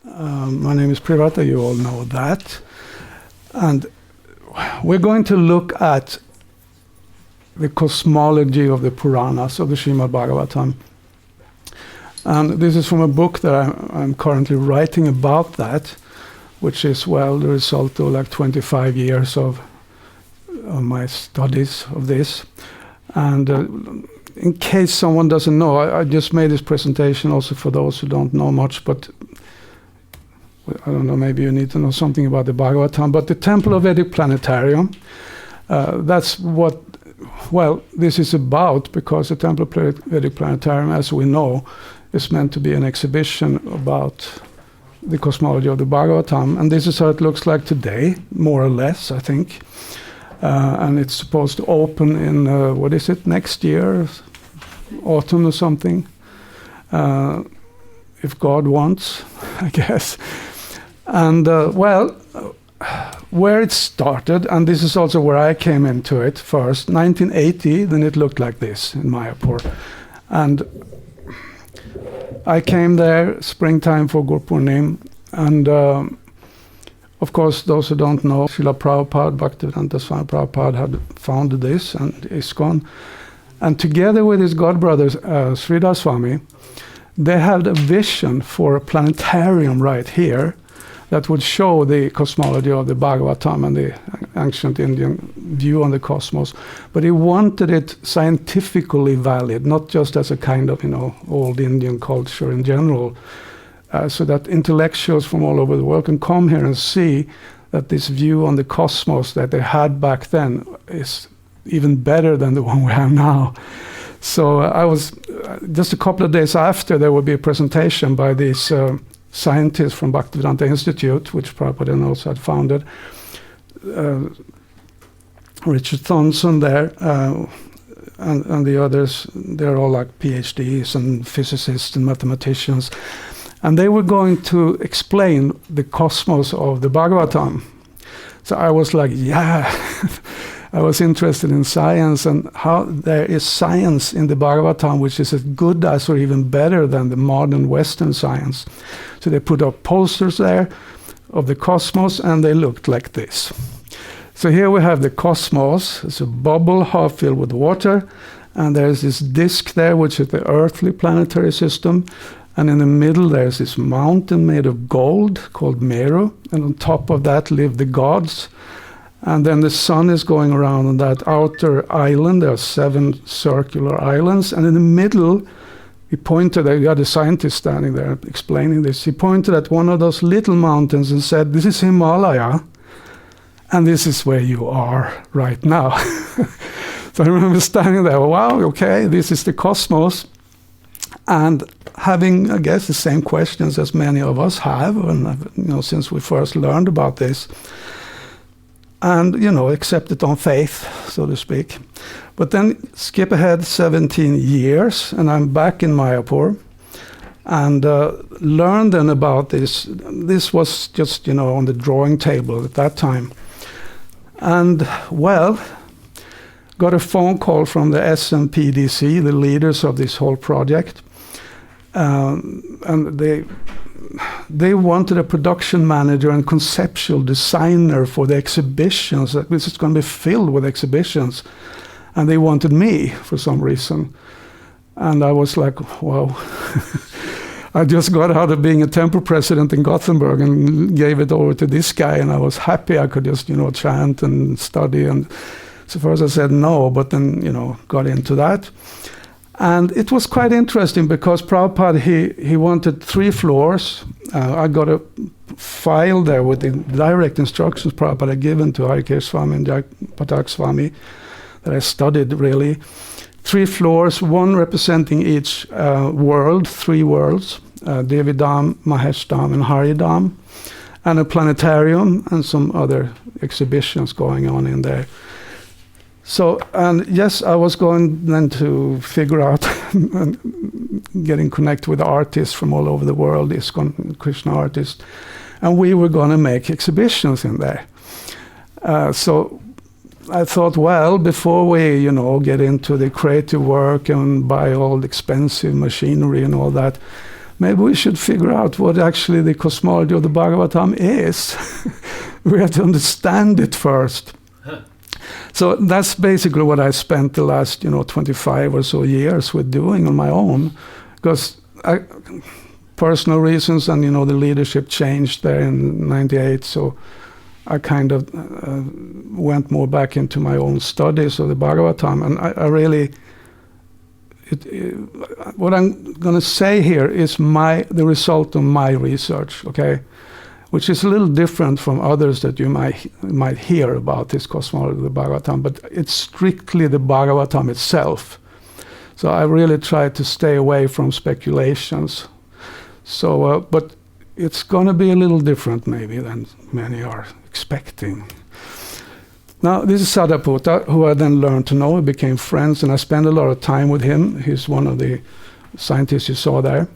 My name is Privata, you all know that. And we're going to look at the cosmology of the Puranas, of the Srimad Bhagavatam. And this is from a book that I'm currently writing about that, which is, well, the result of like 25 years of my studies of this. And in case someone doesn't know, I just made this presentation also for those who don't know much, but I don't know, maybe you need to know something about the Bhagavatam. But the Temple of Vedic Planetarium, that's what, well, this is about, because the Temple of Vedic Planetarium, as we know, is meant to be an exhibition about the cosmology of the Bhagavatam. And this is how it looks like today, more or less, I think. And it's supposed to open in, what is it, next year, autumn or something, if God wants, I guess. And, well, where it started, and this is also where I came into it first, 1980, then it looked like this in Mayapur. And I came there springtime for Gurpurnim, and of course, those who don't know, Srila Prabhupada, Bhaktivedanta Swami Prabhupada had founded this and ISKCON. And together with his godbrother, Sridhar Swami, they had a vision for a planetarium right here that would show the cosmology of the Bhagavatam and the ancient Indian view on the cosmos. But he wanted it scientifically valid, not just as a kind of, old Indian culture in general, so that intellectuals from all over the world can come here and see that this view on the cosmos that they had back then is even better than the one we have now. So I was, just a couple of days after, there would be a presentation by these scientists from Bhaktivedanta Institute, which Prabhupada also had founded. Richard Thomson there, and the others, they're all like PhDs and physicists and mathematicians. And they were going to explain the cosmos of the Bhagavatam. So I was like, yeah, I was interested in science and how there is science in the Bhagavatam which is as good as or even better than the modern Western science. So they put up posters there of the cosmos, and they looked like this. So here we have the cosmos. It's a bubble half filled with water, and there's this disk there, which is the earthly planetary system. And in the middle, there's this mountain made of gold called Meru. And on top of that live the gods. And then the sun is going around on that outer island. There are 7 circular islands. And in the middle, he pointed, you had a scientist standing there explaining this. He pointed at one of those little mountains and said, "This is Himalaya. And this is where you are right now." So I remember standing there, wow, okay, this is the cosmos. And having, I guess, the same questions as many of us have, and since we first learned about this, and accept it on faith, so to speak. But then skip ahead 17 years, and I'm back in Mayapur, and learned then about this. This was just on the drawing table at that time, and well, got a phone call from the SMPDC, the leaders of this whole project. And they wanted a production manager and conceptual designer for the exhibitions. This is going to be filled with exhibitions. And they wanted me for some reason. And I was like, wow. I just got out of being a temple president in Gothenburg and gave it over to this guy. And I was happy I could just, chant and study. And so first I said no, but then, got into that. And it was quite interesting because Prabhupada, he wanted 3 floors. I got a file there with the direct instructions Prabhupada had given to Harikesh Swami and Patak Swami that I studied really. 3 floors, 1 representing each world, 3 worlds, Devidam, Maheshdam, and Haridam, and a planetarium and some other exhibitions going on in there. So, and yes, I was going then to figure out getting connected with artists from all over the world, ISKCON Krishna artists, and we were going to make exhibitions in there. So I thought, well, before we, get into the creative work and buy all the expensive machinery and all that, maybe we should figure out what actually the cosmology of the Bhagavatam is. We have to understand it first. So that's basically what I spent the last, 25 or so years with doing on my own, because personal reasons and, the leadership changed there in '98, so I kind of went more back into my own studies of the Bhagavatam, and I really, what I'm going to say here is the result of my research, okay? Which is a little different from others that you might hear about this cosmology of the Bhagavatam, but it's strictly the Bhagavatam itself. So I really try to stay away from speculations. So, but it's going to be a little different maybe than many are expecting. Now, this is Sariputta, who I then learned to know. We became friends, and I spent a lot of time with him. He's one of the scientists you saw there.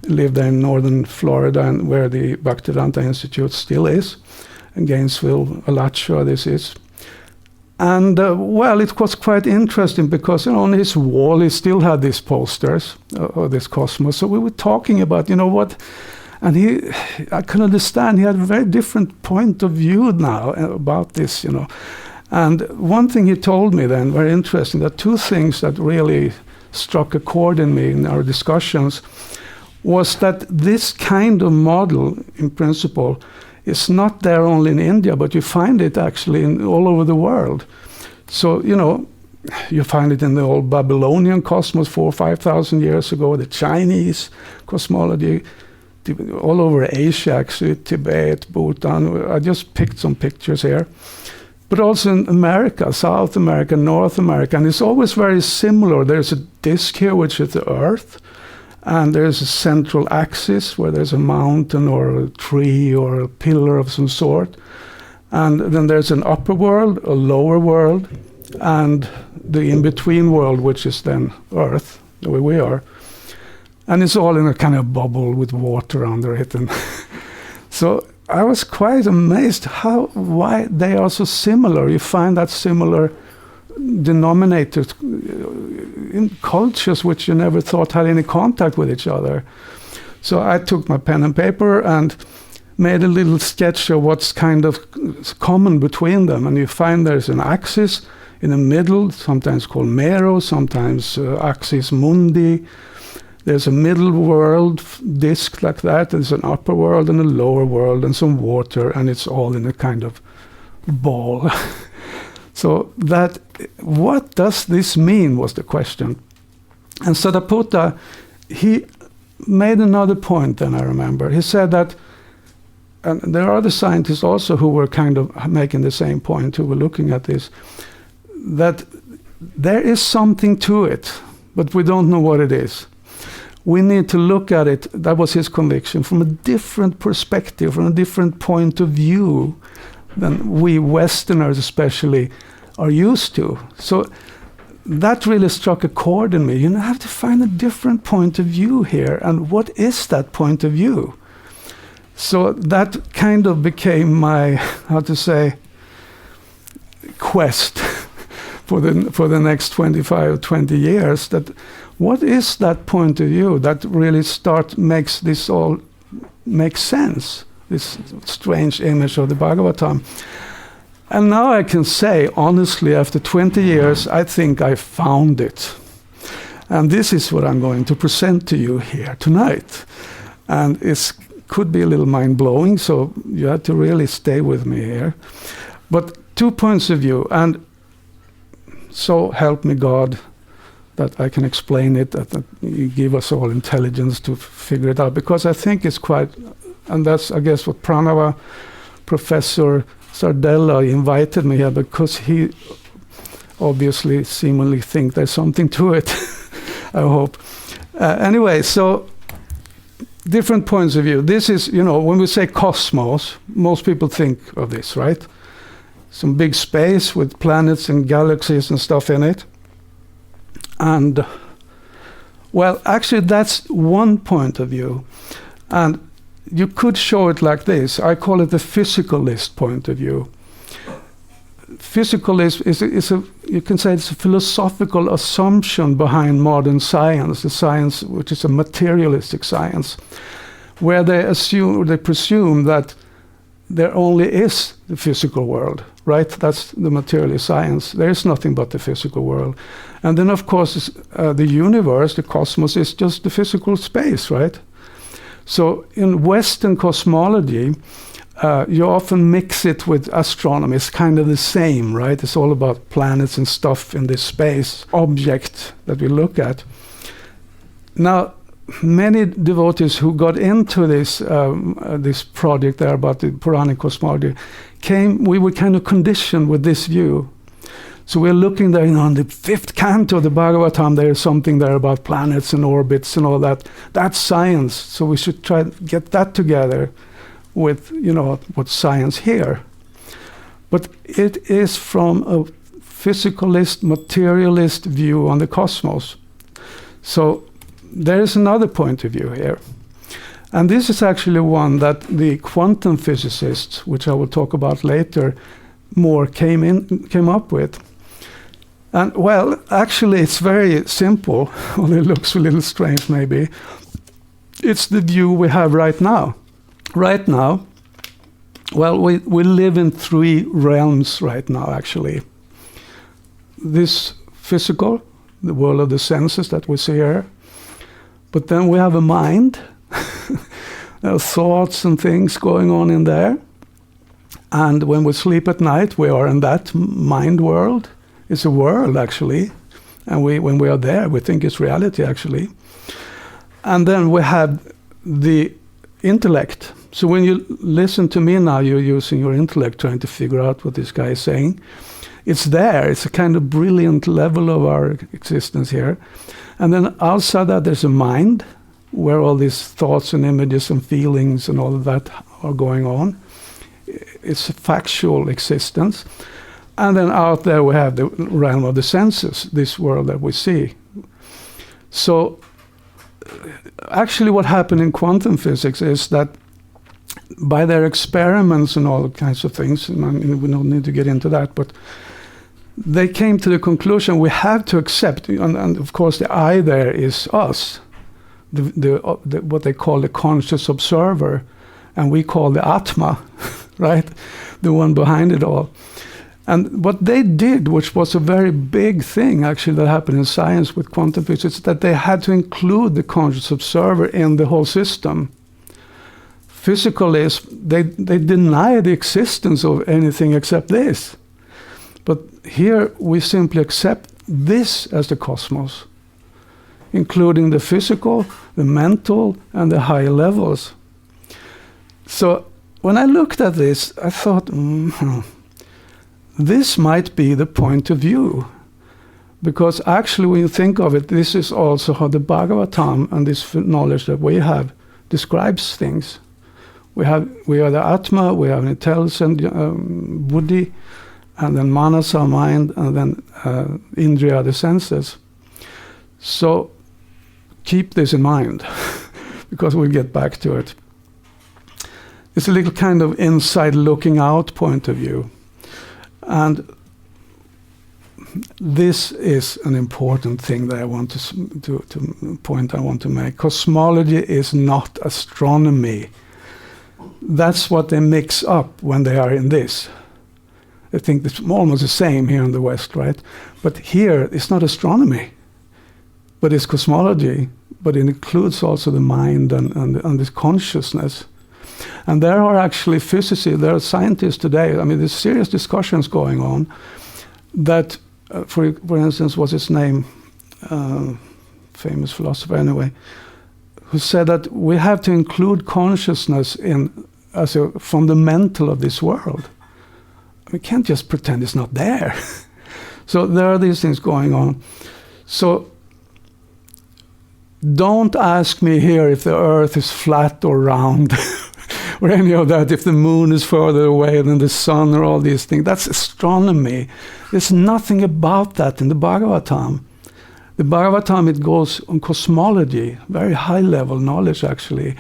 Lived there in northern Florida, and where the Bhaktivedanta Institute still is, in Gainesville, Alachua this is. And well, it was quite interesting because on his wall he still had these posters of this cosmos. So we were talking about, what, and I could understand he had a very different point of view now about this, And one thing he told me then, very interesting, that two things that really struck a chord in me in our discussions was that this kind of model, in principle, is not there only in India, but you find it actually all over the world. So, you find it in the old Babylonian cosmos 4,000 or 5,000 years ago, the Chinese cosmology, all over Asia, actually, Tibet, Bhutan. I just picked some pictures here. But also in America, South America, North America, and it's always very similar. There's a disk here, which is the Earth. And there's a central axis where there's a mountain or a tree or a pillar of some sort. And then there's an upper world, a lower world, and the in-between world, which is then Earth, the way we are. And it's all in a kind of bubble with water under it. And so I was quite amazed why they are so similar. You find that similar denominators in cultures which you never thought had any contact with each other. So I took my pen and paper and made a little sketch of what's kind of common between them. And you find there's an axis in the middle, sometimes called Mero, sometimes axis mundi. There's a middle world disk like that. There's an upper world and a lower world and some water, and it's all in a kind of ball. So what does this mean was the question. And Sariputta, he made another point then, I remember. He said that, and there are other scientists also who were kind of making the same point, who were looking at this, that there is something to it, but we don't know what it is. We need to look at it, that was his conviction, from a different perspective, from a different point of view than we Westerners especially are used to. So that really struck a chord in me. You have to find a different point of view here. And what is that point of view? So that kind of became my, quest for the next 25, 20 years. That what is that point of view that really makes this all make sense? This strange image of the Bhagavatam. And now I can say, honestly, after 20 years, I think I found it. And this is what I'm going to present to you here tonight. And it could be a little mind-blowing, so you have to really stay with me here. But 2 points of view, and so help me God that I can explain it, that you give us all intelligence to figure it out. Because I think it's quite, and that's, I guess, what Pranava Professor Sardella invited me here, because he obviously seemingly think there's something to it. I hope. Anyway, so different points of view. This is, when we say cosmos, most people think of this, right? Some big space with planets and galaxies and stuff in it. And, well, actually that's one point of view. And you could show it like this. I call it the physicalist point of view. physicalism is a you can say it's a philosophical assumption behind modern science, the science which is a materialistic science, where they presume that there only is the physical world, right? That's the materialist science. There is nothing but the physical world. And then, of course, the universe, the cosmos, is just the physical space, right? So in Western cosmology, you often mix it with astronomy. It's kind of the same, right? It's all about planets and stuff in this space, object that we look at. Now, many devotees who got into this this project there about the Puranic cosmology we were kind of conditioned with this view. So we're looking there, on the 5th canto of the Bhagavatam, there is something there about planets and orbits and all that. That's science. So we should try to get that together with, what's science here. But it is from a physicalist, materialist view on the cosmos. So there is another point of view here. And this is actually one that the quantum physicists, which I will talk about later, more came up with. And well, actually it's very simple, although it looks a little strange maybe. It's the view we have right now. Right now, well, we live in 3 realms right now, actually. This physical, the world of the senses that we see here. But then we have a mind. There are thoughts and things going on in there. And when we sleep at night, we are in that mind world. It's a world, actually. And when we are there, we think it's reality, actually. And then we have the intellect. So when you listen to me now, you're using your intellect trying to figure out what this guy is saying. It's there. It's a kind of brilliant level of our existence here. And then outside that, there's a mind, where all these thoughts and images and feelings and all of that are going on. It's a factual existence. And then out there we have the realm of the senses, this world that we see. So actually what happened in quantum physics is that by their experiments and all kinds of things, and we don't need to get into that, but they came to the conclusion we have to accept, and of course the I there is us, what they call the conscious observer, and we call the Atma, right? The one behind it all. And what they did, which was a very big thing actually that happened in science with quantum physics, is that they had to include the conscious observer in the whole system. Physicalists, they deny the existence of anything except this. But here we simply accept this as the cosmos, including the physical, the mental, and the higher levels. So when I looked at this, I thought, this might be the point of view. Because actually when you think of it, this is also how the Bhagavatam and this knowledge that we have describes things. We are the Atma, we have an intelligent buddhi, and then manasa, mind, and then indriya, the senses. So keep this in mind, because we'll get back to it. It's a little kind of inside looking out point of view. And this is an important thing that I want to make. Cosmology is not astronomy. That's what they mix up when they are in this. I think it's almost the same here in the West, right? But here, it's not astronomy, but it's cosmology. But it includes also the mind and this consciousness. And there are actually physicists, there are scientists today, there's serious discussions going on that, for instance, what's his name? Famous philosopher anyway, who said that we have to include consciousness as a fundamental of this world. We can't just pretend it's not there. So there are these things going on. So don't ask me here if the earth is flat or round or any of that, if the moon is further away than the sun or all these things. That's astronomy. There's nothing about that in the Bhagavatam. The Bhagavatam, it goes on cosmology, very high level knowledge actually.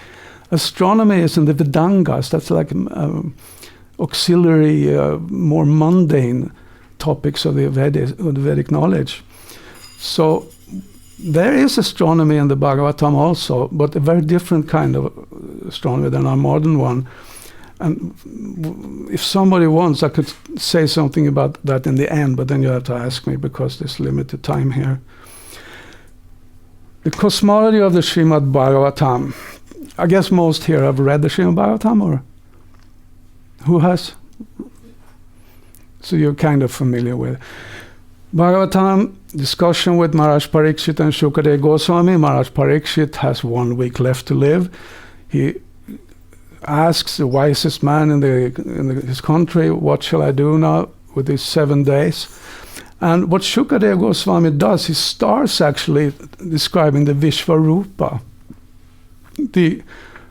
Astronomy is in the Vedangas, that's like auxiliary, more mundane topics of the Vedic knowledge. So there is astronomy in the Bhagavatam also, but a very different kind of astronomy than our modern one. And if somebody wants, I could say something about that in the end, but then you have to ask me because there's limited time here. The cosmology of the Srimad Bhagavatam. I guess most here have read the Srimad Bhagavatam, or who has? So you're kind of familiar with Bhagavatam. Discussion with Maharaj Parikshit and Shukadeva Goswami. Maharaj Parikshit has 1 week left to live. He asks the wisest man in his country, what shall I do now with these 7 days? And what Shukadeva Goswami does, he starts actually describing the Vishvarupa, the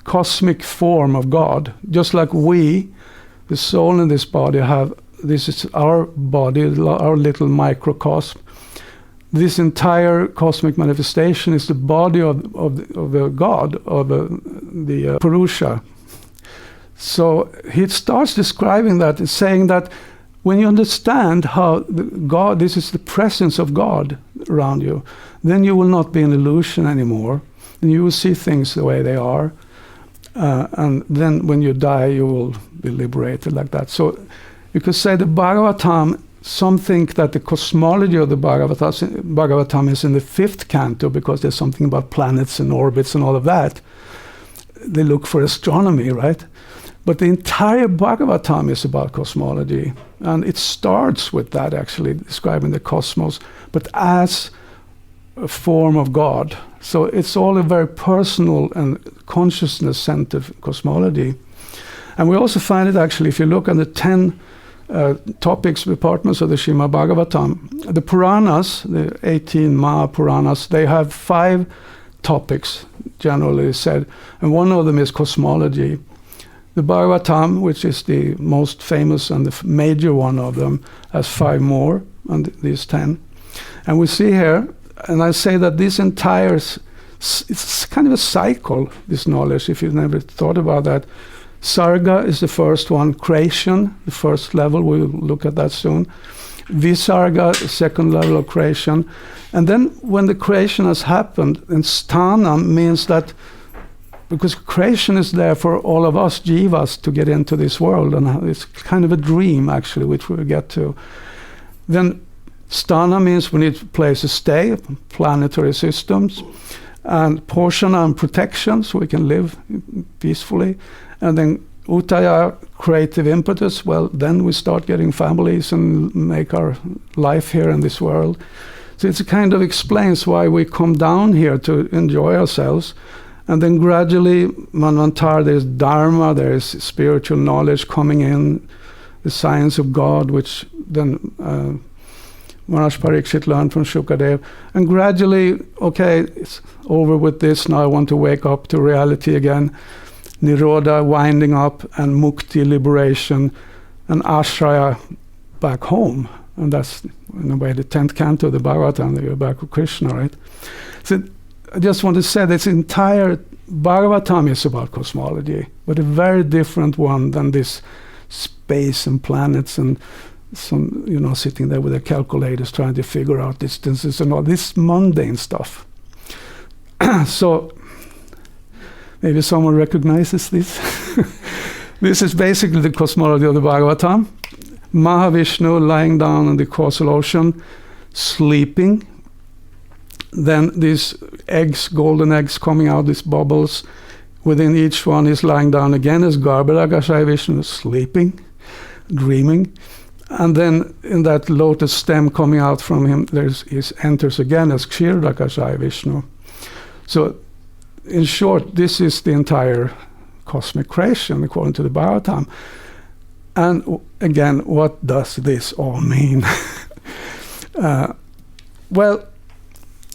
cosmic form of God. Just like we, the soul in this body, have, this is our body, our little microcosm. This entire cosmic manifestation is the body of the God, of the Purusha. So he starts describing that, saying that when you understand how God, this is the presence of God around you, then you will not be an illusion anymore, and you will see things the way they are. And then when you die, you will be liberated like that. So you could say the Bhagavatam, some think that the cosmology of the Bhagavatam is in the 5th canto because there's something about planets and orbits and all of that. They look for astronomy, right? But the entire Bhagavatam is about cosmology. And it starts with that, actually, describing the cosmos, but as a form of God. So it's all a very personal and consciousness-centered cosmology. And we also find it, actually, if you look at the 10 topics, departments of the Srimad Bhagavatam, the Puranas, the 18 Maha Puranas, they have 5 topics, generally said, and one of them is cosmology. The Bhagavatam, which is the most famous and the major one of them, has 5 more on these 10. And we see here, and I say that this entire, it's kind of a cycle, this knowledge, if you've never thought about that. Sarga is the first one, creation, the first level, we'll look at that soon. Visarga, the second level of creation. And then when the creation has happened, and sthana means that, because creation is there for all of us jivas to get into this world, and it's kind of a dream, actually, which we'll get to. Then sthana means we need a place to stay, planetary systems, and porshana and protection, so we can live peacefully. And then utaya, creative impetus, well, then we start getting families and make our life here in this world. So it kind of explains why we come down here to enjoy ourselves. And then gradually, Manvantar, there's Dharma, there's spiritual knowledge coming in, the science of God, which then Maharaj Parikshit learned from Shukadeva. And gradually, okay, it's over with this, now I want to wake up to reality again. Nirodha, winding up, and Mukti, liberation, and Ashraya, back home. And that's, in a way, the 10th canto of the Bhagavatam, you're back with Krishna, right? So I just want to say this entire Bhagavatam is about cosmology, but a very different one than this space and planets and some, sitting there with their calculators trying to figure out distances and all this mundane stuff. So maybe someone recognizes this. This is basically the cosmology of the Bhagavatam. Mahavishnu lying down in the causal ocean, sleeping. Then these eggs, golden eggs coming out, these bubbles. Within each one is lying down again as Garbhodakashaya Vishnu, sleeping, dreaming. And then in that lotus stem coming out from him, he enters again as Kshirodakashaya Vishnu. So in short, this is the entire cosmic creation according to the Bhagavatam. And again, what does this all mean? Well,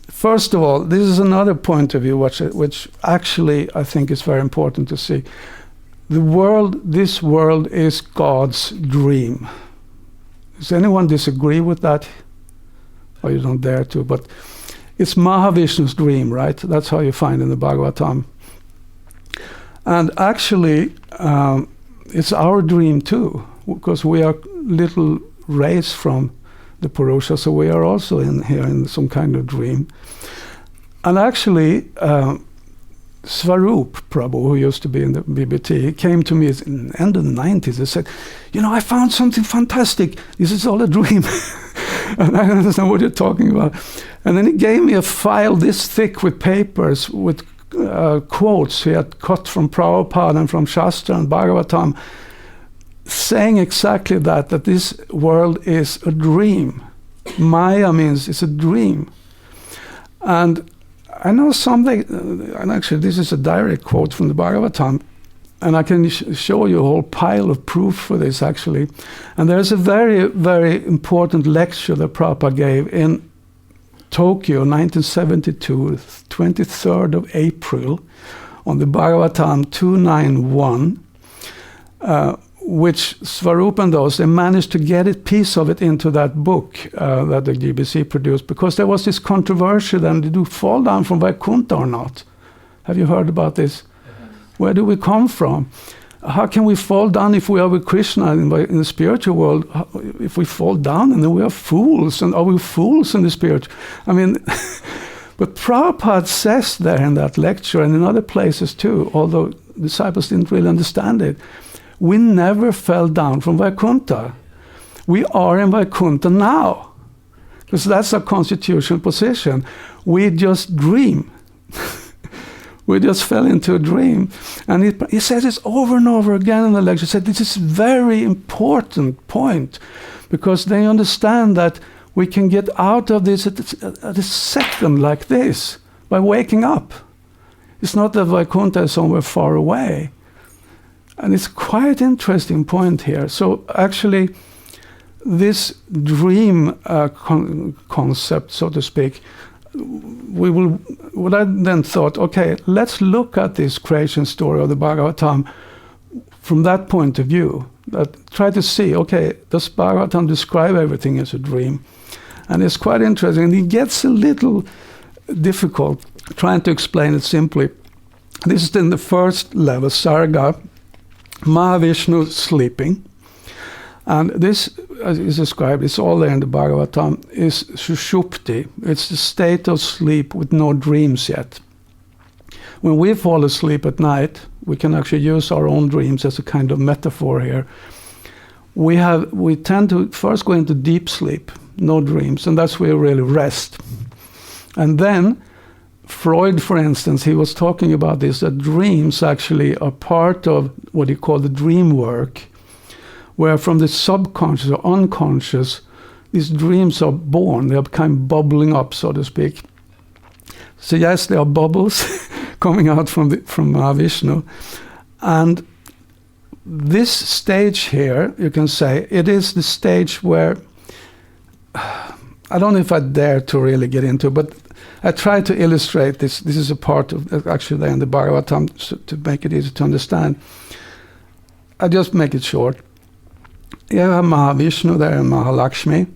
first of all, this is another point of view which actually I think is very important to see. This world is God's dream. Does anyone disagree with that? Or you don't dare to, but it's Mahavishnu's dream, right? That's how you find in the Bhagavatam. And actually, it's our dream too, because we are little rays from the Purusha, so we are also in here in some kind of dream. And actually, Svarup Prabhu, who used to be in the BBT, he came to me in the end of the 90s and said, I found something fantastic. This is all a dream. And I don't understand what you're talking about. And then he gave me a file this thick with papers, with quotes he had cut from Prabhupada and from Shastra and Bhagavatam, saying exactly that this world is a dream. Maya means it's a dream. And I know something, and actually this is a direct quote from the Bhagavatam, and I can show you a whole pile of proof for this actually. And there's a very, very important lecture that Prabhupada gave in Tokyo, 1972, 23rd of April, on the Bhagavatam 291, which Svarup and those, they managed to get a piece of it into that book that the GBC produced, because there was this controversy then, did you fall down from Vaikuntha or not? Have you heard about this? Where do we come from? How can we fall down if we are with Krishna in the spiritual world? If we fall down, and then we are fools, and are we fools in the spirit? I mean, but Prabhupada says there in that lecture, and in other places too, although disciples didn't really understand it, we never fell down from Vaikuntha. We are in Vaikuntha now, because that's our constitutional position. We just dream. We just fell into a dream. And he says this over and over again in the lecture. He said this is a very important point, because they understand that we can get out of this at a second like this by waking up. It's not that Vaikuntha is somewhere far away. And it's quite interesting point here. So actually, this dream concept, so to speak, what I then thought, okay, let's look at this creation story of the Bhagavatam from that point of view. Try to see, okay, does Bhagavatam describe everything as a dream? And it's quite interesting. And it gets a little difficult trying to explain it simply. This is in the first level, Sarga, Mahavishnu sleeping. And this, as is described, it's all there in the Bhagavatam, is Sushupti. It's the state of sleep with no dreams yet. When we fall asleep at night, we can actually use our own dreams as a kind of metaphor here. We tend to first go into deep sleep, no dreams, and that's where we really rest. And then Freud, for instance, he was talking about this, that dreams actually are part of what he called the dream work, where from the subconscious or unconscious, these dreams are born. They are kind of bubbling up, so to speak. So yes, there are bubbles coming out from Mahavishnu. And this stage here, you can say, it is the stage where, I don't know if I dare to really get into, but I try to illustrate this. This is a part of, actually there in the Bhagavatam, so to make it easy to understand. I just make it short. You have Mahavishnu there and Mahalakshmi,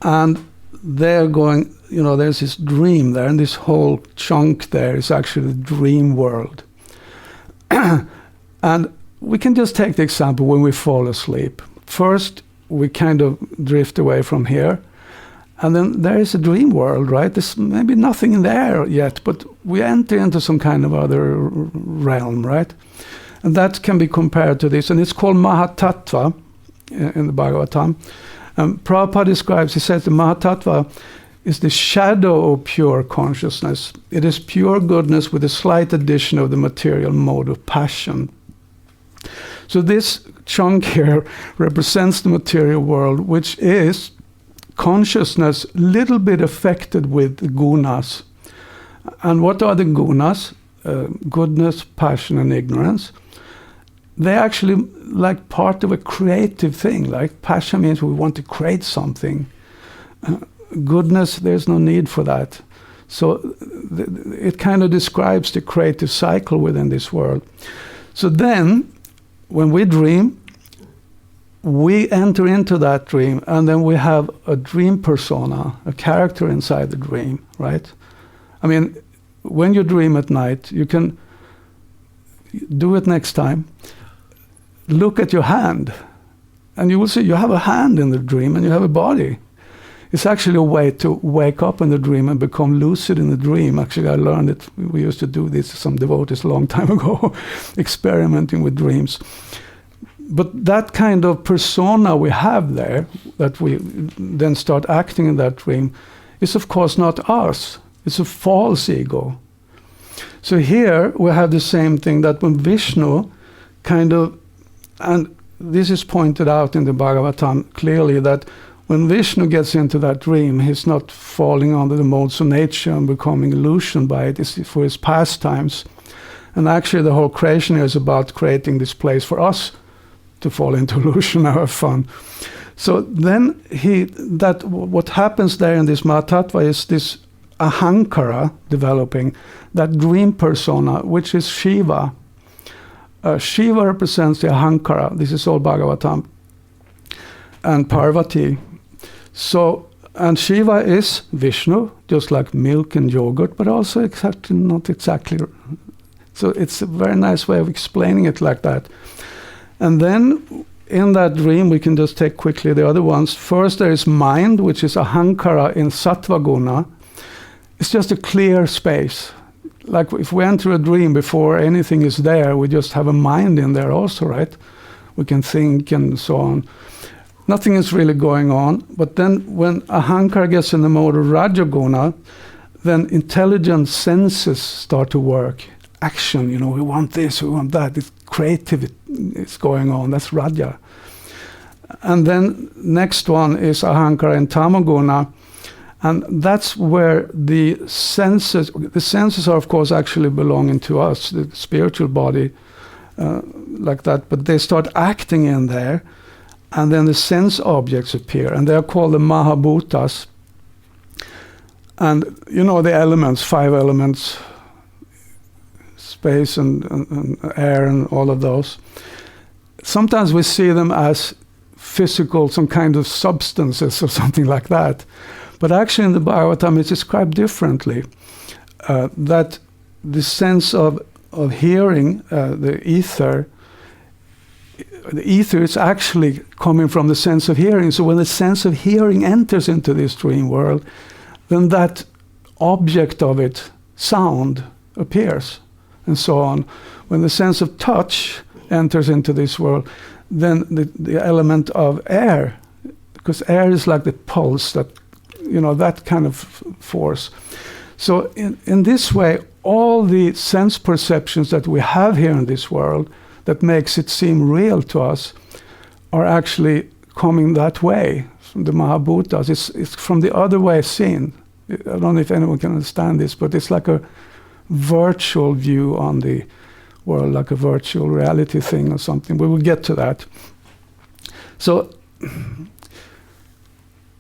and they're going, there's this dream there, and this whole chunk there is actually the dream world. And we can just take the example when we fall asleep. First, we kind of drift away from here, and then there is a dream world, right? There's maybe nothing there yet, but we enter into some kind of other realm, right? And that can be compared to this, and it's called Mahatattva in the Bhagavatam. Prabhupada describes, he says the Mahatattva is the shadow of pure consciousness. It is pure goodness with a slight addition of the material mode of passion. So this chunk here represents the material world, which is consciousness little bit affected with the gunas. And what are the gunas? Goodness, passion, and ignorance. They're actually like part of a creative thing. Like passion means we want to create something. Goodness, there's no need for that. So it kind of describes the creative cycle within this world. So then, when we dream, we enter into that dream, and then we have a dream persona, a character inside the dream, right? I mean, when you dream at night, you can do it next time. Look at your hand, and you will see you have a hand in the dream, and you have a body. It's actually a way to wake up in the dream and become lucid in the dream. Actually, I learned it. We used to do this, some devotees a long time ago, experimenting with dreams. But that kind of persona we have there, that we then start acting in that dream, is of course not us. It's a false ego. So here we have the same thing, that when Vishnu kind of, and this is pointed out in the Bhagavatam clearly, that when Vishnu gets into that dream, he's not falling under the modes of nature and becoming illusioned by it. It's for his pastimes. And actually the whole creation is about creating this place for us to fall into illusion and have fun. So then what happens there in this Mahatattva is this ahankara developing, that dream persona, which is Shiva. Shiva represents the ahankara. This is all Bhagavatam. And Parvati. So, and Shiva is Vishnu, just like milk and yogurt, but also not exactly. So it's a very nice way of explaining it like that. And then in that dream, we can just take quickly the other ones. First, there is mind, which is ahankara in sattva guna. It's just a clear space. Like if we enter a dream before anything is there, we just have a mind in there also, right? We can think and so on. Nothing is really going on. But then when ahankara gets in the mode of rajaguna, then intelligent senses start to work. Action, we want this, we want that. It's creative, it's going on. That's raja. And then next one is ahankara in tamaguna. And that's where the senses are of course actually belonging to us, the spiritual body, like that. But they start acting in there. And then the sense objects appear, and they are called the Mahabhutas. And the elements, 5 elements, space and air and all of those. Sometimes we see them as physical, some kind of substances or something like that. But actually in the Bhagavatam it's described differently. That the sense of hearing, the ether is actually coming from the sense of hearing. So when the sense of hearing enters into this dream world, then that object of it, sound, appears, and so on. When the sense of touch enters into this world, then the element of air, because air is like the pulse, that that kind of force. So in this way, all the sense perceptions that we have here in this world that makes it seem real to us are actually coming that way, from the Mahabhutas. It's from the other way seen. I don't know if anyone can understand this, but it's like a virtual view on the world, like a virtual reality thing or something. We will get to that. So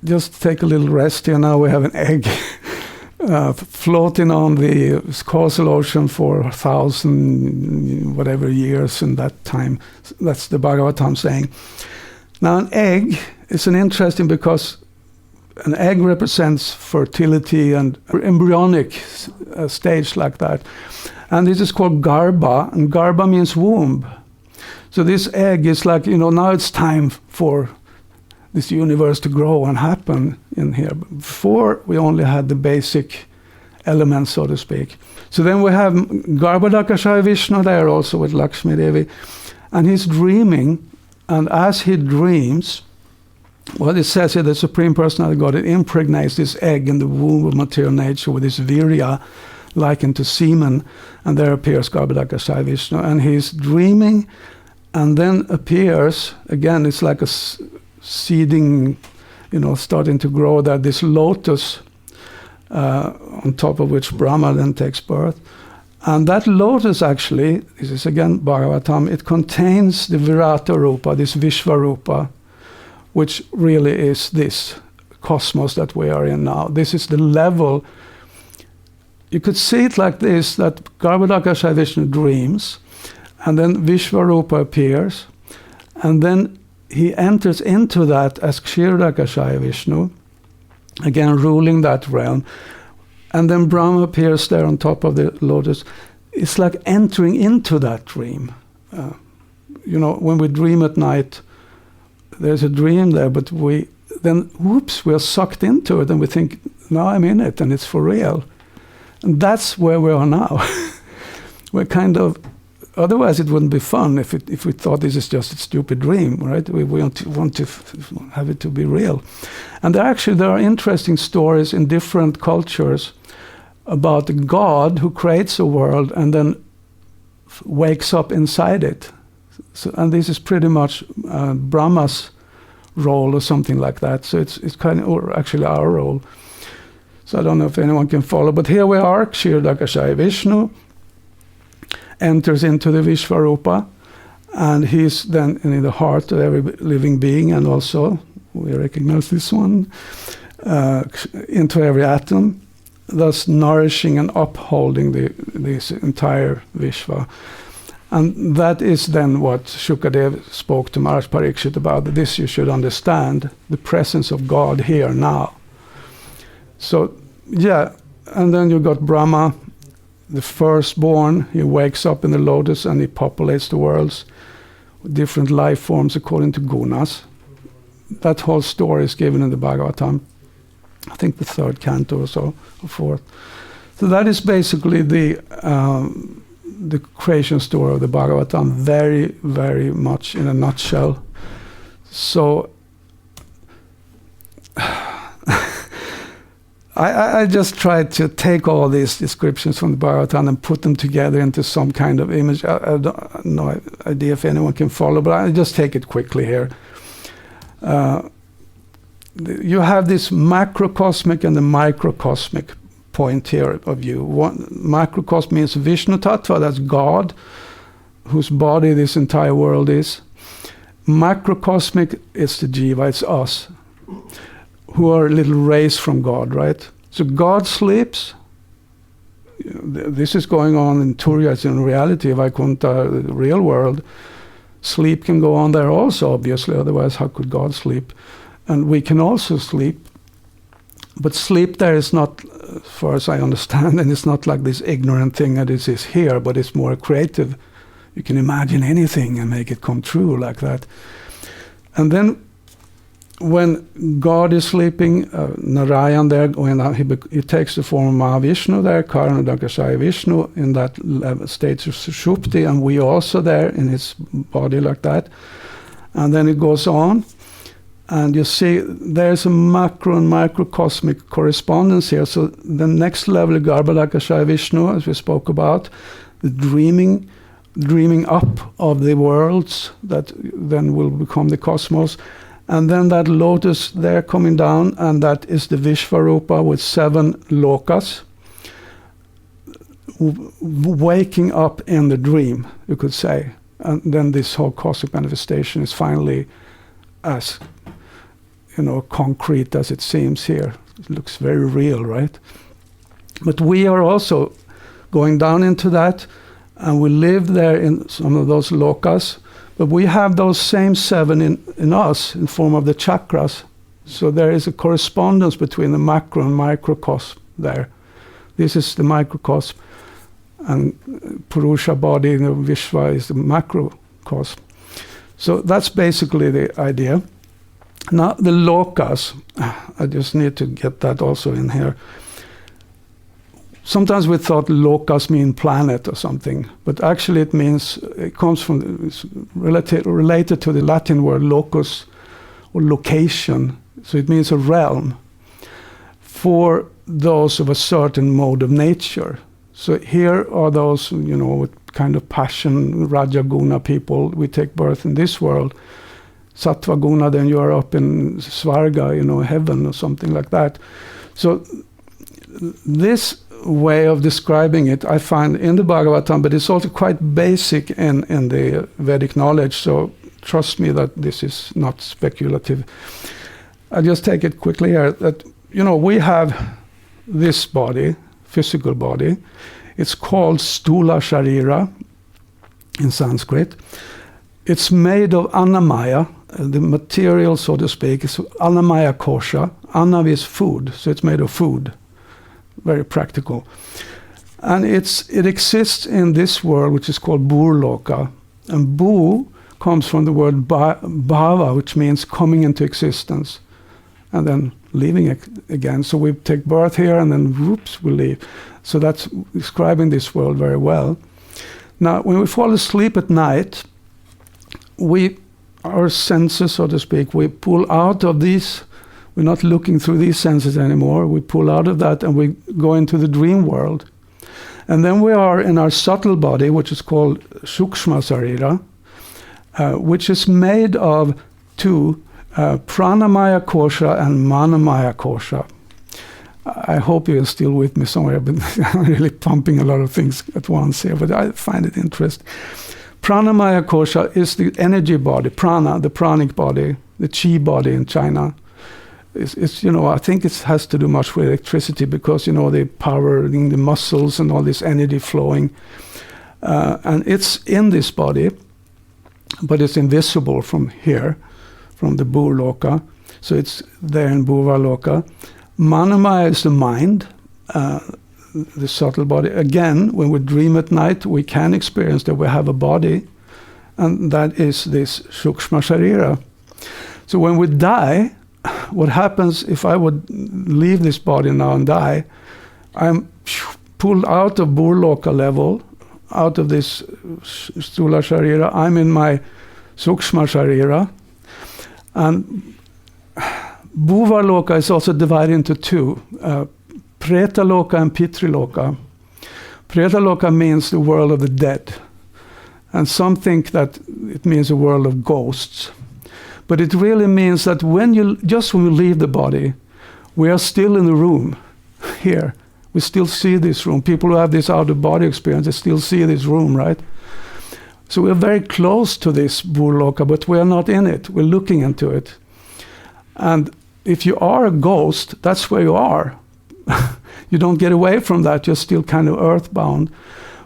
just take a little rest here. Now we have an egg floating on the causal ocean for 1,000 whatever years in that time. That's the Bhagavatam saying. Now an egg is an interesting, because an egg represents fertility and embryonic stage like that. And this is called garbha, and garbha means womb. So this egg is like, now it's time for this universe to grow and happen in here. Before, we only had the basic elements, so to speak. So then we have Garbhodakashaya Vishnu there also with Lakshmi Devi. And he's dreaming, and as he dreams, what it says here, the Supreme Personality of God, it impregnates this egg in the womb of material nature with this virya, likened to semen, and there appears Garbhodakashaya Vishnu. And he's dreaming, and then appears, again, it's like a seeding, starting to grow there, this lotus on top of which Brahma then takes birth. And that lotus actually, this is again Bhagavatam, it contains the Virata Rupa, this Vishvarupa, which really is this cosmos that we are in now. This is the level. You could see it like this, that Garbhodakashaya Vishnu dreams, and then Vishvarupa appears, and then he enters into that as Kshirodakashaya Vishnu, again ruling that realm. And then Brahma appears there on top of the lotus. It's like entering into that dream. When we dream at night, there's a dream there, but then, whoops, we are sucked into it and we think, no, I'm in it and it's for real. And that's where we are now. We're kind of, otherwise it wouldn't be fun if we thought this is just a stupid dream, right? We want to have it to be real. And there are interesting stories in different cultures about a god who creates a world and then wakes up inside it. So, and this is pretty much Brahma's role or something like that. So it's kind of, or actually our role. So I don't know if anyone can follow, but here we are. Kshirodakashayi Vishnu enters into the Vishvarupa, and he's then in the heart of every living being, and also, we recognize this one, into every atom, thus nourishing and upholding this entire Vishva. And that is then what Shukadev spoke to Maharaj Parikshit about. This you should understand, the presence of God here now. So, yeah, and then you got Brahma, the firstborn. He wakes up in the lotus and he populates the worlds with different life forms according to gunas. That whole story is given in the Bhagavatam, I think the 3rd canto or so, or 4th. So that is basically the creation story of the Bhagavatam, very, very much in a nutshell. So I just tried to take all these descriptions from the Bhagavatam and put them together into some kind of image. I don't have no idea if anyone can follow, but I'll just take it quickly here. You have this macrocosmic and the microcosmic point here of view. Macrocosm means Vishnu Tattva, that's God, whose body this entire world is. Macrocosmic is the Jiva, it's us, who are little rays from God, right? So God sleeps. This is going on in Turiya, it's in reality, Vaikuntha, the real world. Sleep can go on there also, obviously, otherwise how could God sleep? And we can also sleep. But sleep there is not, as far as I understand, and it's not like this ignorant thing that it is here, but it's more creative. You can imagine anything and make it come true like that. And then when God is sleeping, Narayan there, when he takes the form of Mahavishnu there, Karanodakashayi Vishnu, in that state of Sushupti, and we also there in his body like that. And then it goes on. And you see, there's a macro and microcosmic correspondence here. So the next level, Garbhodakashayi Vishnu, as we spoke about, the dreaming up of the worlds that then will become the cosmos. And then that lotus there coming down, and that is the Vishvarupa with 7 lokas, waking up in the dream, you could say. And then this whole cosmic manifestation is finally as concrete as it seems here. It looks very real, right? But we are also going down into that, and we live there in some of those lokas, but we have those same 7 in us in form of the chakras. So there is a correspondence between the macro and microcosm there. This is the microcosm, and Purusha body, Vishva is the macrocosm. So that's basically the idea. Now, the lokas, I just need to get that also in here. Sometimes we thought lokas mean planet or something, but actually it comes from, it's related to the Latin word locus, or location. So it means a realm for those of a certain mode of nature. So here are those, with kind of passion, Rajaguna people, we take birth in this world. Sattva guna, then you are up in Svarga, heaven or something like that. So this way of describing it I find in the Bhagavatam, but it's also quite basic in the Vedic knowledge, so trust me that this is not speculative. I'll just take it quickly here, that, we have this body, physical body. It's called Stula Sharira in Sanskrit. It's made of Annamaya, the material, so to speak, is Annamaya Kosha. Anna is food, so it's made of food. Very practical. And it exists in this world, which is called Burloka. And Bu comes from the word bhava, which means coming into existence. and then leaving again. So we take birth here and then whoops, we leave. So that's describing this world very well. Now, when we fall asleep at night, our senses, so to speak, we pull out of these. We're not looking through these senses anymore. We pull out of that and we go into the dream world. And then we are in our subtle body, which is called Sukshma Sarira, which is made of two, Pranamaya Kosha and Manamaya Kosha. I hope you're still with me somewhere. I've been really pumping a lot of things at once here, but I find it interesting. Pranamaya Kosha is the energy body, prana, the pranic body, the chi body in China. It's I think it has to do much with electricity because, the power in the muscles and all this energy flowing. And it's in this body, but it's invisible from here, from the Bhurloka. So it's there in Bhurvaloka. Manamaya is the mind, the subtle body. Again, when we dream at night, we can experience that we have a body, and that is this Sukshma Sharira. So when we die, what happens if I would leave this body now and die, I'm pulled out of Bhurloka level, out of this Stula Sharira, I'm in my Sukshma Sharira, and Bhuvaloka is also divided into two, Pretaloka and Pitriloka. Pretaloka means the world of the dead, and some think that it means a world of ghosts. But it really means that when we leave the body, we are still in the room here. We still see this room. People who have this out-of-body experience, they still see this room, right? So we're very close to this Bhurloka, but we are not in it. We're looking into it. And if you are a ghost, that's where you are. You don't get away from that. You're still kind of earthbound.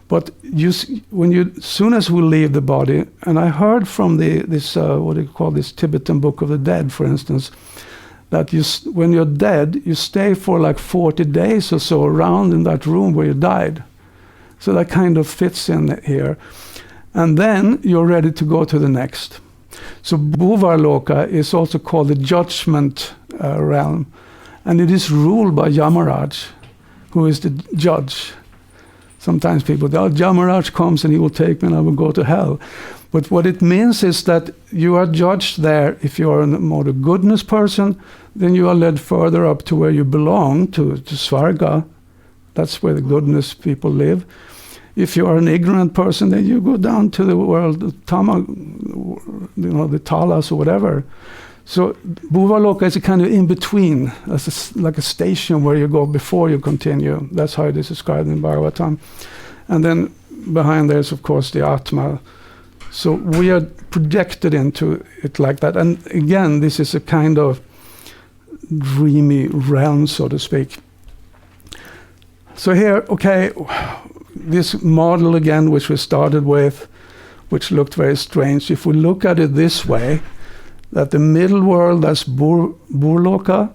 But soon as we leave the body, and I heard from this what do you call this Tibetan Book of the Dead, for instance, that when you're dead, you stay for like 40 days or so around in that room where you died. So that kind of fits in here. And then you're ready to go to the next. So Bhuvarloka is also called the judgment realm. And it is ruled by Yamaraj, who is the judge. Sometimes people say, Yamaraj comes and he will take me and I will go to hell. But what it means is that you are judged there. If you are a more a goodness person, then you are led further up to where you belong, to Svarga. That's where the goodness people live. If you are an ignorant person, then you go down to the world, the Talas or whatever. So Bhuvaloka is a kind of in-between, like a station where you go before you continue. That's how it is described in Bhagavatam. And then behind there is, of course, the Atma. So we are projected into it like that. And again, this is a kind of dreamy realm, so to speak. So here, okay, this model again, which we started with, which looked very strange. If we look at it this way, that the middle world, that's Bhurloka,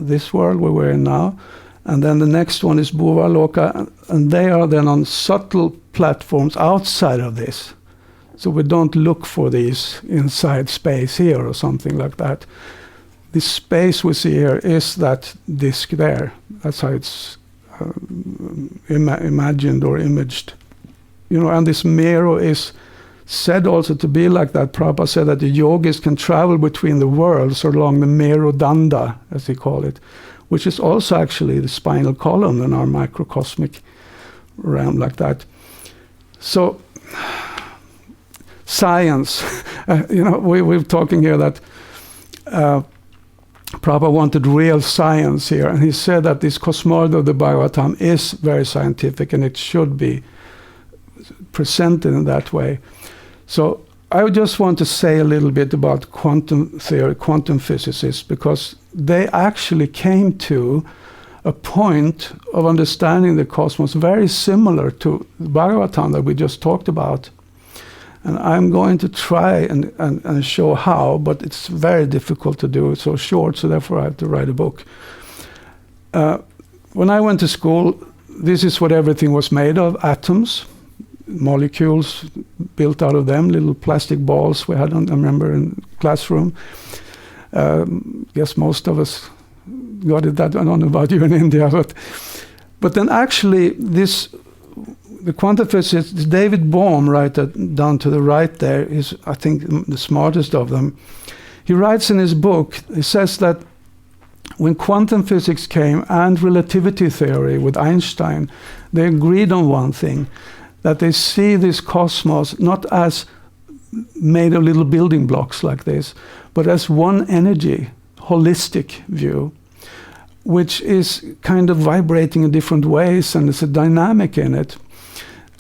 this world where we're in now, and then the next one is Bhuvaloka, and they are then on subtle platforms outside of this. So we don't look for these inside space here or something like that. This space we see here is that disk there. That's how it's imagined or imaged. And this Mero is said also to be like that. Prabhupada said that the yogis can travel between the worlds along the Merodanda, as they call it, which is also actually the spinal column in our microcosmic realm like that. So, science. We're talking here that Prabhupada wanted real science here, and he said that this cosmology of the Bhagavatam is very scientific, and it should be presented in that way. So I just want to say a little bit about quantum theory, quantum physicists, because they actually came to a point of understanding the cosmos very similar to the Bhagavatam that we just talked about. And I'm going to try and show how, but it's very difficult to do. It's so short, so therefore I have to write a book. When I went to school, this is what everything was made of: atoms, molecules built out of them, little plastic balls we had, I remember, in classroom. Guess most of us got it. That I don't know about you in India, but then actually the quantum physicist David Bohm, right down to the right there, is I think the smartest of them. He writes in his book, he says that when quantum physics came and relativity theory with Einstein, they agreed on one thing, that they see this cosmos not as made of little building blocks like this, but as one energy, holistic view, which is kind of vibrating in different ways, and there's a dynamic in it.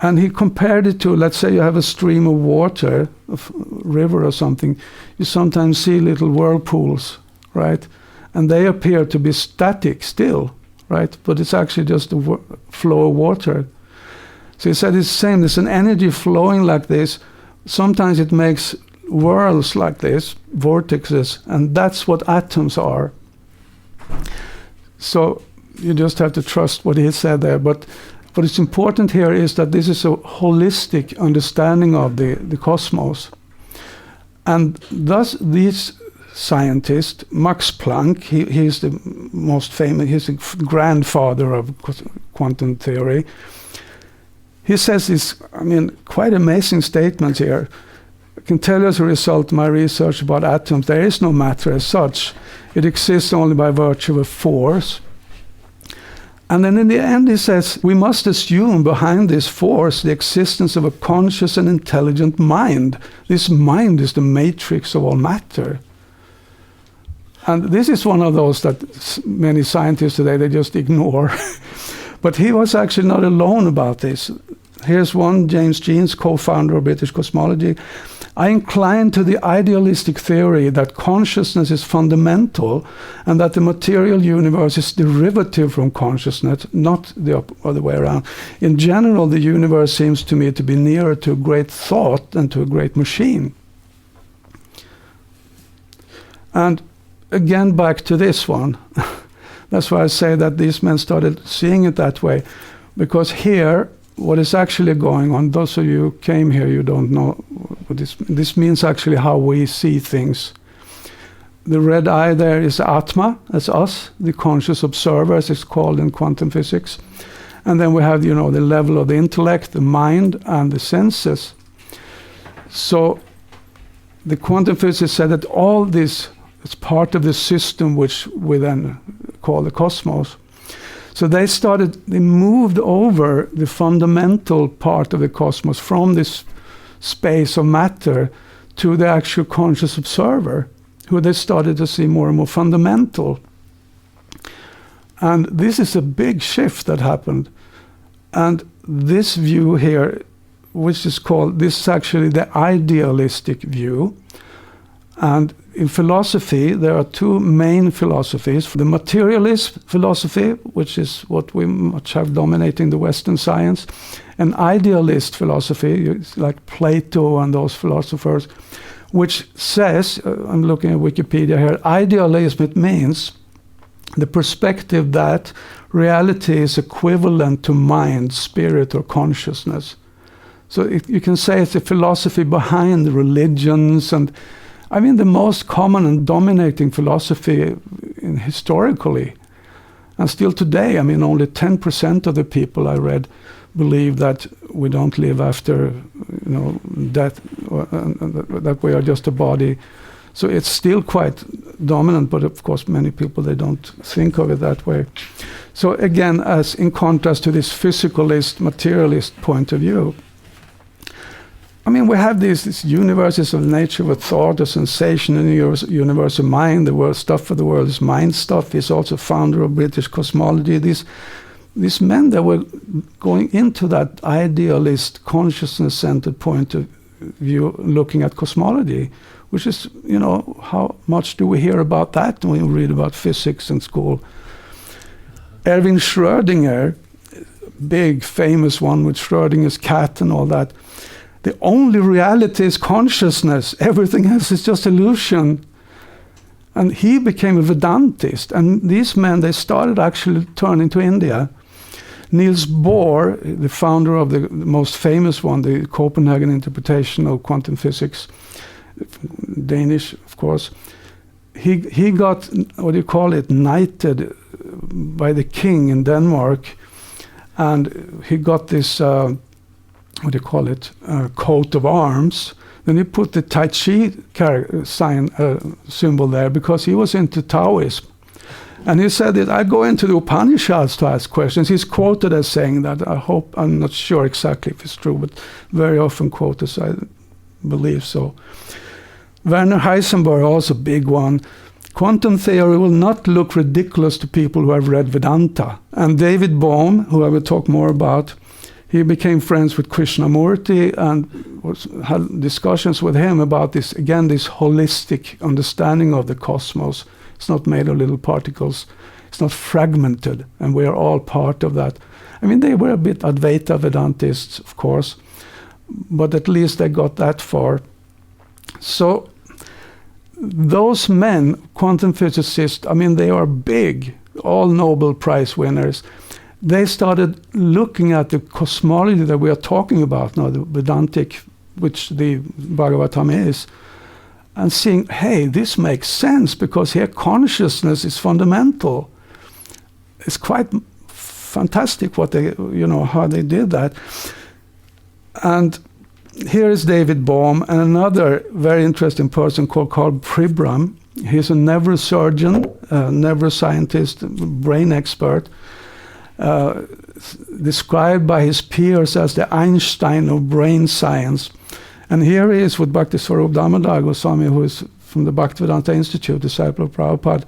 And he compared it to, let's say you have a stream of water, a river or something, you sometimes see little whirlpools, right? And they appear to be static still, right? But it's actually just a flow of water. So he said it's the same, there's an energy flowing like this. Sometimes it makes whirls like this, vortexes, and that's what atoms are. So you just have to trust what he said there. But what is important here is that this is a holistic understanding of the cosmos. And thus these scientists, Max Planck, he's the most famous, he's the grandfather of quantum theory. He says this, I mean, quite amazing statements here. I can tell you as a result of my research about atoms, there is no matter as such. It exists only by virtue of a force. And then in the end he says, we must assume behind this force the existence of a conscious and intelligent mind. This mind is the matrix of all matter. And this is one of those that many scientists today, they just ignore. But he was actually not alone about this. Here's one, James Jeans, co-founder of British Cosmology. I incline to the idealistic theory that consciousness is fundamental and that the material universe is derivative from consciousness, not the other way around. In general, the universe seems to me to be nearer to a great thought than to a great machine. And again, back to this one. That's why I say that these men started seeing it that way. Because here, what is actually going on, those of you who came here, you don't know what this means actually how we see things. The red eye there is Atma, that's us, the conscious observer, as it's called in quantum physics. And then we have, the level of the intellect, the mind, and the senses. So the quantum physicists said that all this is part of the system which we then call the cosmos. So they moved over the fundamental part of the cosmos from this space of matter to the actual conscious observer, who they started to see more and more fundamental. And this is a big shift that happened. And this view here, which is called, this is actually the idealistic view. And in philosophy, there are two main philosophies. The materialist philosophy, which is what we much have dominating the Western science, and idealist philosophy, like Plato and those philosophers, which says, I'm looking at Wikipedia here, idealism, it means the perspective that reality is equivalent to mind, spirit, or consciousness. So you can say it's a philosophy behind religions and the most common and dominating philosophy historically. And still today, only 10% of the people I read believe that we don't live after death, that we are just a body. So it's still quite dominant, but of course many people, they don't think of it that way. So again, as in contrast to this physicalist, materialist point of view, we have these universes of nature with thought, a sensation, and a universe of mind. The world stuff of the world is mind stuff. He's also founder of British Cosmology. These men that were going into that idealist, consciousness-centered point of view, looking at cosmology, which is, how much do we hear about that when we read about physics in school? Erwin Schrödinger, big famous one with Schrödinger's cat and all that. The only reality is consciousness. Everything else is just illusion. And he became a Vedantist. And these men, they started actually turning to India. Niels Bohr, the founder of the most famous one, the Copenhagen interpretation of quantum physics, Danish, of course, he got, what do you call it, knighted by the king in Denmark, and he got this, what do you call it, coat of arms. Then he put the Tai Chi symbol there because he was into Taoism. And he said that I go into the Upanishads to ask questions. He's quoted as saying that. I'm not sure exactly if it's true, but very often quoted, so I believe so. Werner Heisenberg, also a big one. Quantum theory will not look ridiculous to people who have read Vedanta. And David Bohm, who I will talk more about, he became friends with Krishnamurti and had discussions with him about this, again, this holistic understanding of the cosmos. It's not made of little particles. It's not fragmented, and we are all part of that. I mean, they were a bit Advaita Vedantists, of course, but at least they got that far. So those men, quantum physicists, I mean, they are big, all Nobel Prize winners. They started looking at the cosmology that we are talking about now, the Vedantic, which the Bhagavatam is, and seeing, hey, this makes sense because here consciousness is fundamental. It's quite fantastic what they, how they did that. And here is David Bohm and another very interesting person called Carl Pribram. He's a neurosurgeon, neuroscientist, brain expert, described by his peers as the Einstein of brain science. And here he is with Bhakti Swarup Damodar Goswami, who is from the Bhaktivedanta Institute, disciple of Prabhupada.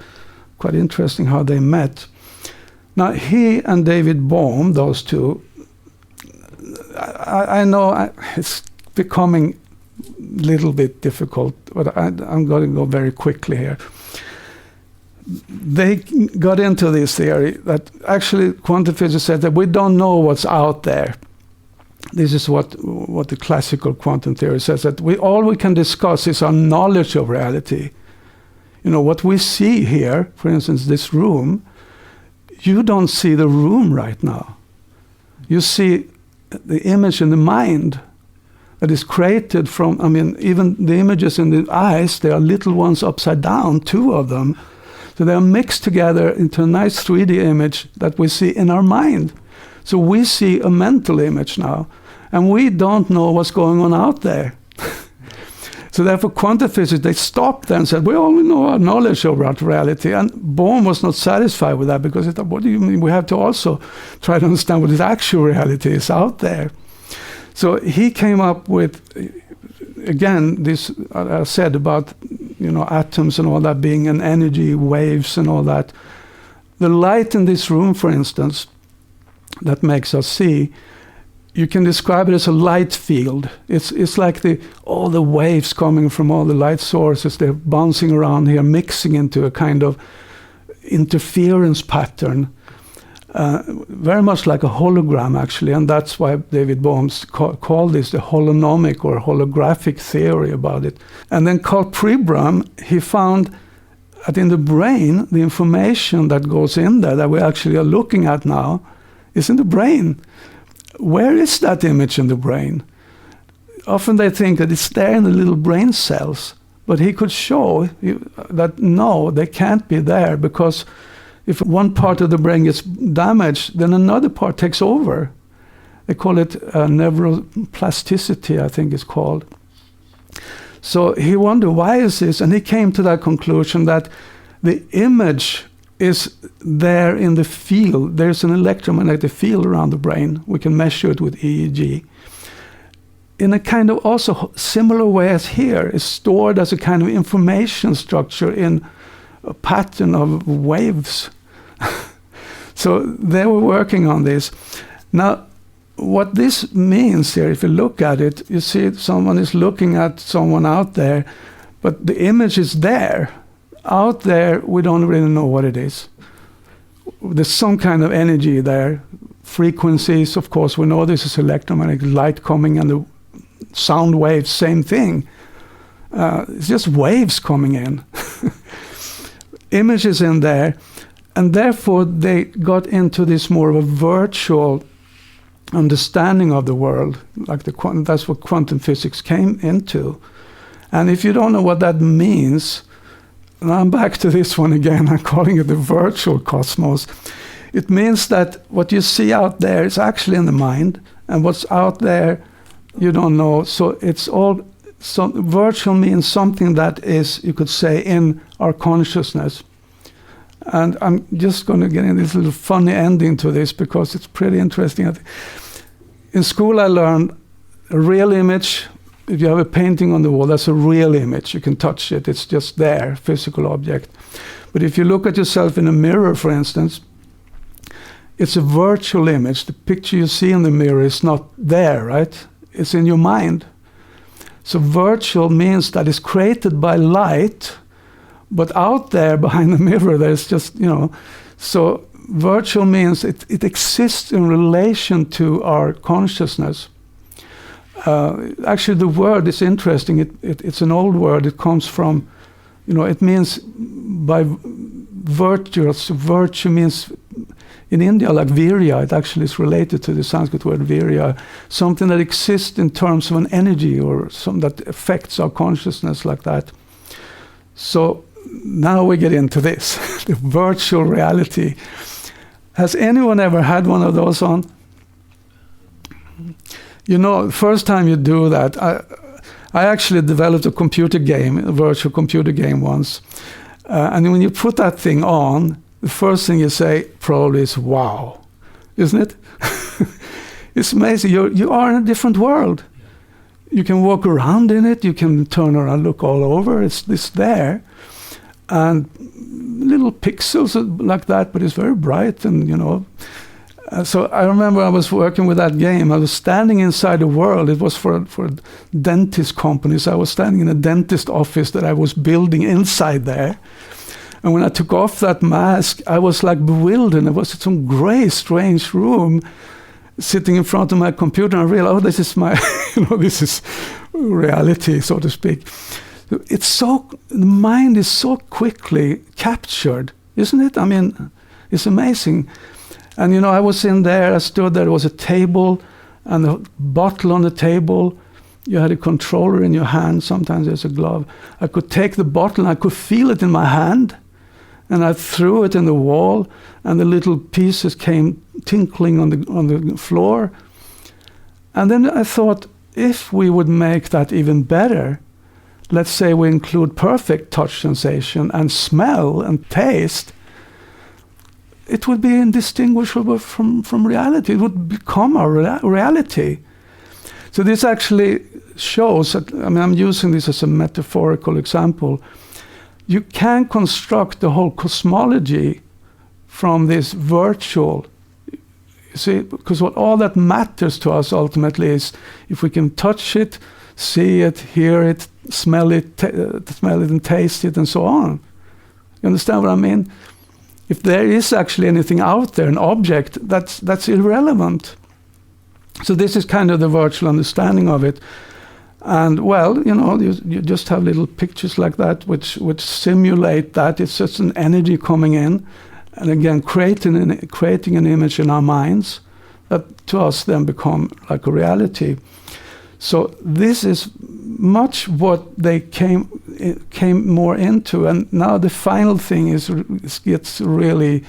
Quite interesting how they met. Now, he and David Bohm, those two, I know it's becoming a little bit difficult, but I'm going to go very quickly here. They got into this theory that actually quantum physics said that we don't know what's out there. This is what the classical quantum theory says, that all we can discuss is our knowledge of reality. What we see here, for instance, this room, you don't see the room right now. You see the image in the mind that is created from, even the images in the eyes, they are little ones upside down, 2 of them. So they are mixed together into a nice 3D image that we see in our mind. So we see a mental image now, and we don't know what's going on out there. So therefore, quantum physics, they stopped there and said, we only know our knowledge about reality. And Bohm was not satisfied with that because he thought, what do you mean? We have to also try to understand what the actual reality is out there. So he came up with, again, this I said about, atoms and all that being an energy, waves and all that. The light in this room, for instance, that makes us see, you can describe it as a light field. It's like all the waves coming from all the light sources, they're bouncing around here, mixing into a kind of interference pattern, very much like a hologram, actually, and that's why David Bohm called this the holonomic or holographic theory about it. And then Carl Pribram, he found that in the brain, the information that goes in there that we actually are looking at now is in the brain. Where is that image in the brain? Often they think that it's there in the little brain cells, but he could show that no, they can't be there, because if one part of the brain gets damaged, then another part takes over. They call it neuroplasticity, I think it's called. So he wondered, why is this? And he came to that conclusion that the image is there in the field. There's an electromagnetic field around the brain. We can measure it with EEG. In a kind of also similar way as here, it's stored as a kind of information structure in a pattern of waves. So they were working on this. Now, what this means here, if you look at it, you see someone is looking at someone out there, but the image is there. Out there, we don't really know what it is. There's some kind of energy there. Frequencies, of course, we know this is electromagnetic light coming, and the sound waves, same thing. It's just waves coming in. Images in there. And therefore, they got into this more of a virtual understanding of the world. That's what quantum physics came into. And if you don't know what that means, and I'm back to this one again, I'm calling it the virtual cosmos. It means that what you see out there is actually in the mind, and what's out there you don't know. So it's all, so virtual means something that is, you could say, in our consciousness. And I'm just going to get in this little funny ending to this because it's pretty interesting. In school I learned a real image. If you have a painting on the wall, that's a real image. You can touch it. It's just there, physical object. But if you look at yourself in a mirror, for instance, it's a virtual image. The picture you see in the mirror is not there, right? It's in your mind. So virtual means that it's created by light, but out there behind the mirror, there's just, so virtual means it exists in relation to our consciousness. Actually, the word is interesting. It's an old word. It comes from, it means by virtuous. Virtue means, in India, like virya, it actually is related to the Sanskrit word virya, something that exists in terms of an energy or something that affects our consciousness like that. So now we get into this, the virtual reality. Has anyone ever had one of those on? The first time you do that, I actually developed a computer game, a virtual computer game once. And when you put that thing on, the first thing you say probably is, wow, isn't it? It's amazing. You are in a different world. You can walk around in it. You can turn around, look all over. It's there. And little pixels like that, but it's very bright and, so I remember I was working with that game. I was standing inside the world. It was for dentist companies. I was standing in a dentist office that I was building inside there. And when I took off that mask, I was like bewildered. It was some gray, strange room sitting in front of my computer. And I realized, this is my, this is reality, so to speak. The mind is so quickly captured, isn't it? I mean, it's amazing. And, I was in there, I stood there was a table and a bottle on the table. You had a controller in your hand, sometimes there's a glove. I could take the bottle and I could feel it in my hand. And I threw it in the wall and the little pieces came tinkling on the floor. And then I thought, if we would make that even better, let's say we include perfect touch sensation and smell and taste, it would be indistinguishable from reality. It would become our reality. So this actually shows that, I'm using this as a metaphorical example. You can construct the whole cosmology from this virtual. You see, because all that matters to us ultimately is if we can touch it, see it, hear it, smell it and taste it and so on. You understand what I mean? If there is actually anything out there, an object, that's irrelevant. So this is kind of the virtual understanding of it. And well, you just have little pictures like that which simulate that. It's just an energy coming in, and again creating an image in our minds that to us then become like a reality. So this is much what they came more into, and now the final thing gets really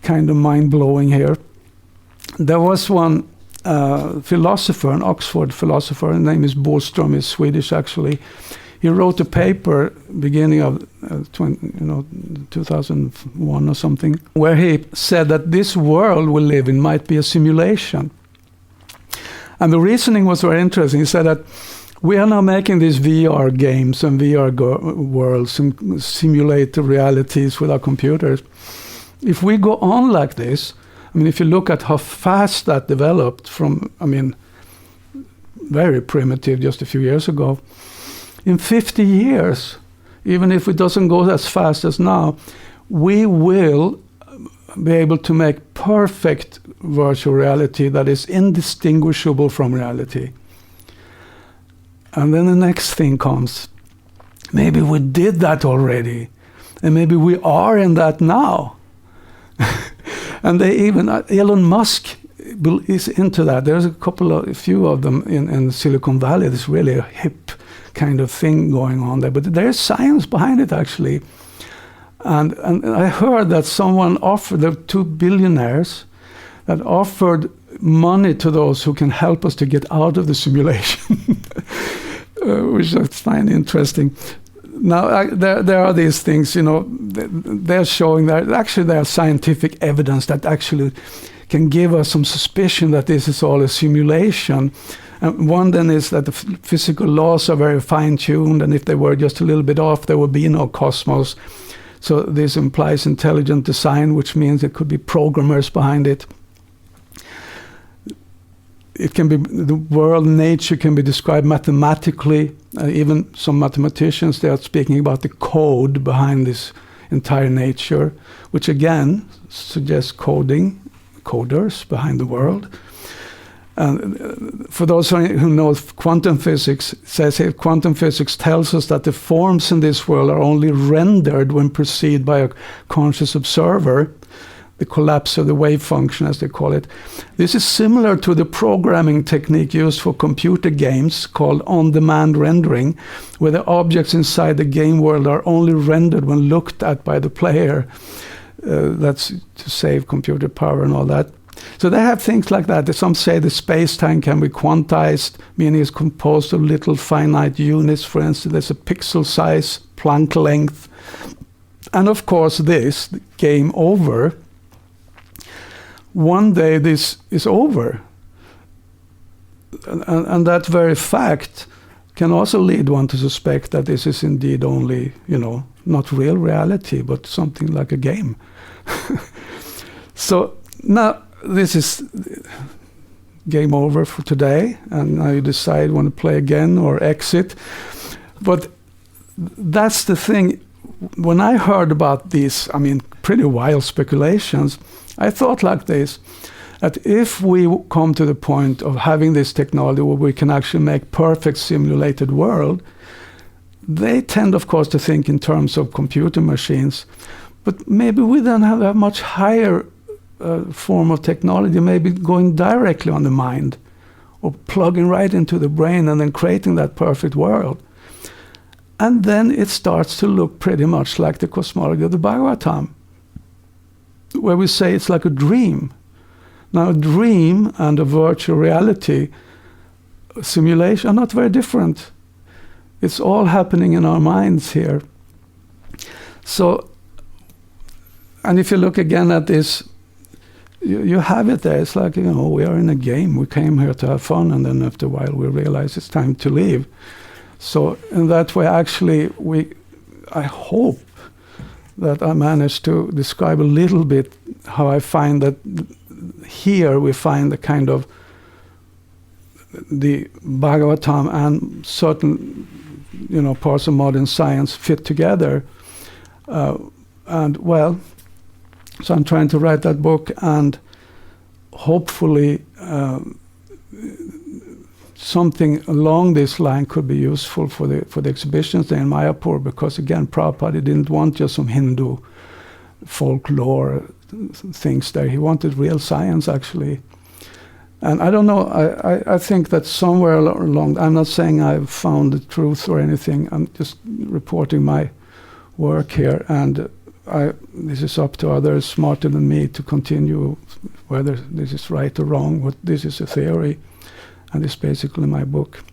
kind of mind-blowing here. There was one philosopher, an Oxford philosopher, his name is Boström, he's Swedish actually. He wrote a paper beginning of 2001 or something, where he said that this world we live in might be a simulation. And the reasoning was very interesting. He said that we are now making these VR games and VR worlds and simulate the realities with our computers. If we go on like this, if you look at how fast that developed from, very primitive just a few years ago, in 50 years, even if it doesn't go as fast as now, we will be able to make perfect virtual reality that is indistinguishable from reality. And then the next thing comes. Maybe we did that already, and maybe we are in that now. And they even, Elon Musk is into that. There's a few of them in Silicon Valley. There's really a hip kind of thing going on there. But there's science behind it, actually. And I heard that someone offered, the 2 billionaires that offered money to those who can help us to get out of the simulation, which I find interesting. Now, there are these things, they're showing that actually there are scientific evidence that actually can give us some suspicion that this is all a simulation. And one then is that the physical laws are very fine-tuned, and if they were just a little bit off, there would be no cosmos. So this implies intelligent design, which means there could be programmers behind it. It can be, the world, nature can be described mathematically. Even some mathematicians, they are speaking about the code behind this entire nature, which again suggests coders behind the world. And for those who know quantum physics, quantum physics tells us that the forms in this world are only rendered when perceived by a conscious observer. The collapse of the wave function, as they call it. This is similar to the programming technique used for computer games called on-demand rendering, where the objects inside the game world are only rendered when looked at by the player. That's to save computer power and all that. So they have things like that. Some say the space-time can be quantized, meaning it's composed of little finite units. For instance, there's a pixel size, Planck length. And of course this, the game over. One day this is over. And that very fact can also lead one to suspect that this is indeed only, not real reality, but something like a game. So now this is game over for today, and now you decide want to play again or exit. But that's the thing. When I heard about these, pretty wild speculations, I thought like this, that if we come to the point of having this technology where we can actually make perfect simulated world, they tend, of course, to think in terms of computer machines. But maybe we then have a much higher form of technology, maybe going directly on the mind or plugging right into the brain and then creating that perfect world. And then it starts to look pretty much like the cosmology of the Bhagavatam, where we say it's like a dream. Now, a dream and a virtual reality simulation are not very different. It's all happening in our minds here. So, and if you look again at this, you have it there. It's like, we are in a game. We came here to have fun, and then after a while we realize it's time to leave. So in that way, actually, I hope that I managed to describe a little bit how I find that here we find the kind of the Bhagavatam and certain, parts of modern science fit together. So I'm trying to write that book, and hopefully something along this line could be useful for the exhibitions there in Mayapur, because again, Prabhupada didn't want just some Hindu folklore things there. He wanted real science, actually. And I don't know, I think that somewhere along, I'm not saying I've found the truth or anything, I'm just reporting my work here, and this is up to others smarter than me to continue whether this is right or wrong, but this is a theory, and it's basically my book.